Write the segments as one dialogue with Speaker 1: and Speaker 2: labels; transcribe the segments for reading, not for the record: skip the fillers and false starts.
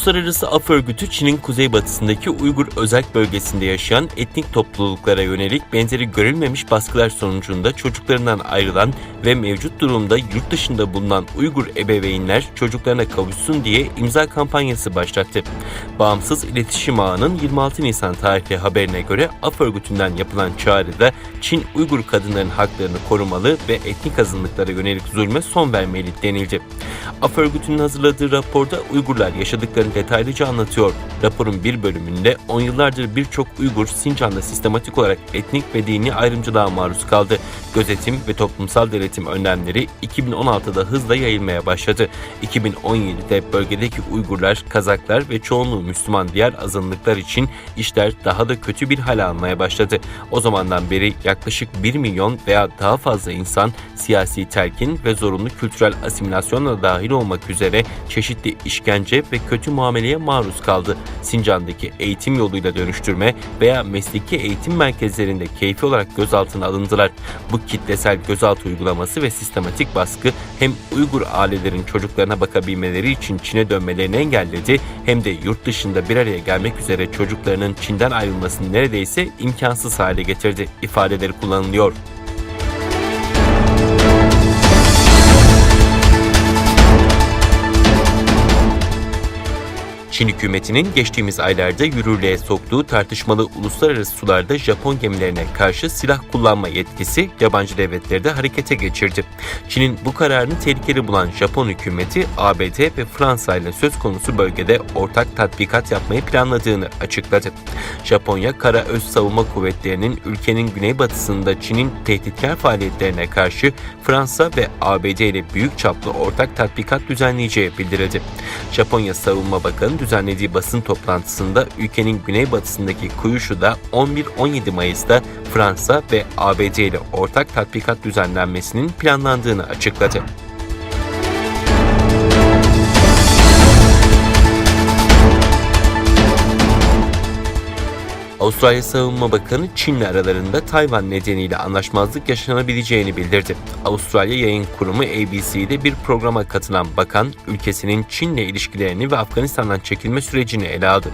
Speaker 1: Uluslararası Af Örgütü, Çin'in kuzeybatısındaki Uygur özerk bölgesinde yaşayan etnik topluluklara yönelik benzeri görülmemiş baskılar sonucunda çocuklarından ayrılan ve mevcut durumda yurt dışında bulunan Uygur ebeveynler çocuklarına kavuşsun diye imza kampanyası başlattı. Bağımsız İletişim Ağı'nın 26 Nisan tarihli haberine göre Af Örgütü'nden yapılan çağrıda Çin Uygur kadınların haklarını korumalı ve etnik azınlıklara yönelik zulme son vermeli denildi. Af Örgütü'nün hazırladığı raporda Uygurlar yaşadıklarını detaylıca anlatıyor. Raporun bir bölümünde 10 yıllardır birçok Uygur Sincan'da sistematik olarak etnik ve dini ayrımcılığa maruz kaldı. Gözetim ve toplumsal denetim önlemleri 2016'da hızla yayılmaya başladı. 2017'de bölgedeki Uygurlar, Kazaklar ve çoğunluğu Müslüman diğer azınlıklar için işler daha da kötü bir hal almaya başladı. O zamandan beri yaklaşık 1 milyon veya daha fazla insan siyasi telkin ve zorunlu kültürel asimilasyonla dahil olmak üzere çeşitli işkence ve kötü muameleye maruz kaldı. Sincan'daki eğitim yoluyla dönüştürme veya mesleki eğitim merkezlerinde keyfi olarak gözaltına alındılar. Bu kitlesel gözaltı uygulaması ve sistematik baskı hem Uygur ailelerin çocuklarına bakabilmeleri için Çin'e dönmelerini engelledi, hem de yurt dışında bir araya gelmek üzere çocuklarının Çin'den ayrılmasını neredeyse imkansız hale getirdi ifadeleri kullanılıyor. Çin hükümetinin geçtiğimiz aylarda yürürlüğe soktuğu tartışmalı uluslararası sularda Japon gemilerine karşı silah kullanma yetkisi yabancı devletleri de harekete geçirdi. Çin'in bu kararını tehlikeli bulan Japon hükümeti ABD ve Fransa ile söz konusu bölgede ortak tatbikat yapmayı planladığını açıkladı. Japonya Kara Öz Savunma Kuvvetleri'nin ülkenin güneybatısında Çin'in tehditkar faaliyetlerine karşı Fransa ve ABD ile büyük çaplı ortak tatbikat düzenleyeceği bildirildi. Japonya Savunma Bakanı düzenlediği basın toplantısında ülkenin güneybatısındaki Kyushu'da 11-17 Mayıs'ta Fransa ve ABD ile ortak tatbikat düzenlenmesinin planlandığını açıkladı. Avustralya Savunma Bakanı Çin'le aralarında Tayvan nedeniyle anlaşmazlık yaşanabileceğini bildirdi. Avustralya Yayın Kurumu ABC'de bir programa katılan bakan, ülkesinin Çin'le ilişkilerini ve Afganistan'dan çekilme sürecini ele aldı.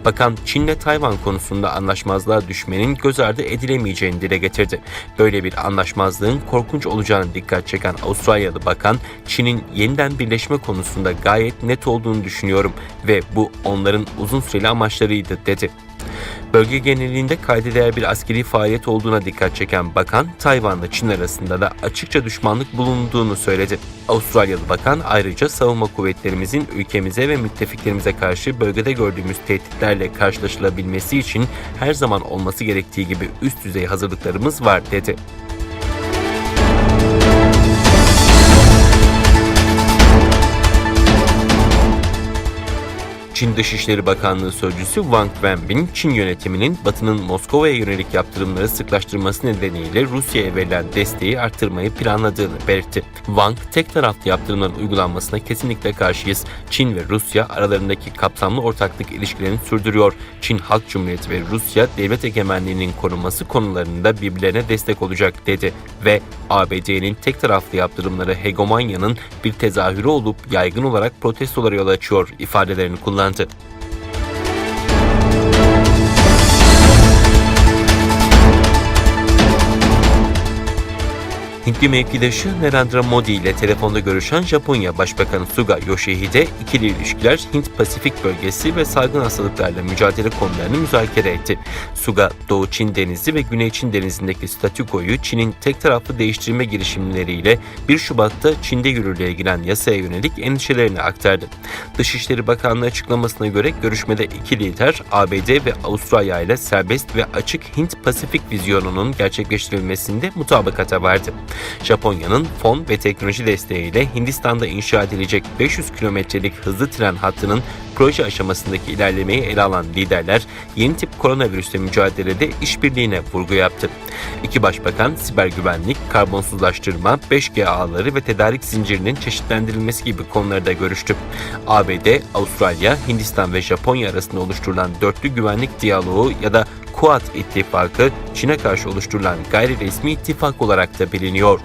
Speaker 1: Bakan, Çin'le Tayvan konusunda anlaşmazlığa düşmenin göz ardı edilemeyeceğini dile getirdi. Böyle bir anlaşmazlığın korkunç olacağını dikkat çeken Avustralyalı bakan, Çin'in yeniden birleşme konusunda gayet net olduğunu düşünüyorum ve bu onların uzun süreli amaçlarıydı dedi. Bölge genelinde kayda değer bir askeri faaliyet olduğuna dikkat çeken bakan, Tayvan'la Çin arasında da açıkça düşmanlık bulunduğunu söyledi. Avustralyalı bakan ayrıca savunma kuvvetlerimizin ülkemize ve müttefiklerimize karşı bölgede gördüğümüz tehditlerle karşılaşılabilmesi için her zaman olması gerektiği gibi üst düzey hazırlıklarımız var dedi. Çin Dışişleri Bakanlığı Sözcüsü Wang Wenbin, Çin yönetiminin Batı'nın Moskova'ya yönelik yaptırımları sıklaştırması nedeniyle Rusya'ya verilen desteği artırmayı planladığını belirtti. Wang, tek taraflı yaptırımların uygulanmasına kesinlikle karşıyız. Çin ve Rusya aralarındaki kapsamlı ortaklık ilişkilerini sürdürüyor. Çin Halk Cumhuriyeti ve Rusya devlet egemenliğinin korunması konularında birbirlerine destek olacak dedi ve ABD'nin tek taraflı yaptırımları hegemonyanın bir tezahürü olup yaygın olarak protestolara yol açıyor ifadelerini kullandı. Hintli mevkidaşı Narendra Modi ile telefonda görüşen Japonya Başbakanı Suga Yoshihide, ikili ilişkiler, Hint-Pasifik bölgesi ve salgın hastalıklarla mücadele konularını müzakere etti. Suga, Doğu Çin Denizi ve Güney Çin Denizi'ndeki statükoyu Çin'in tek taraflı değiştirme girişimleriyle 1 Şubat'ta Çin'de yürürlüğe giren yasaya yönelik endişelerini aktardı. Dışişleri Bakanlığı açıklamasına göre görüşmede iki lider ABD ve Avustralya ile serbest ve açık Hint-Pasifik vizyonunun gerçekleştirilmesinde mutabakata vardı. Japonya'nın fon ve teknoloji desteğiyle Hindistan'da inşa edilecek 500 kilometrelik hızlı tren hattının proje aşamasındaki ilerlemeyi ele alan liderler yeni tip koronavirüsle mücadelede işbirliğine vurgu yaptı. İki başbakan siber güvenlik, karbonsuzlaştırma, 5G ağları ve tedarik zincirinin çeşitlendirilmesi gibi konularda görüştü. ABD, Avustralya, Hindistan ve Japonya arasında oluşturulan dörtlü güvenlik diyaloğu ya da Quad ittifakı, Çin'e karşı oluşturulan gayri resmi ittifak olarak da biliniyor.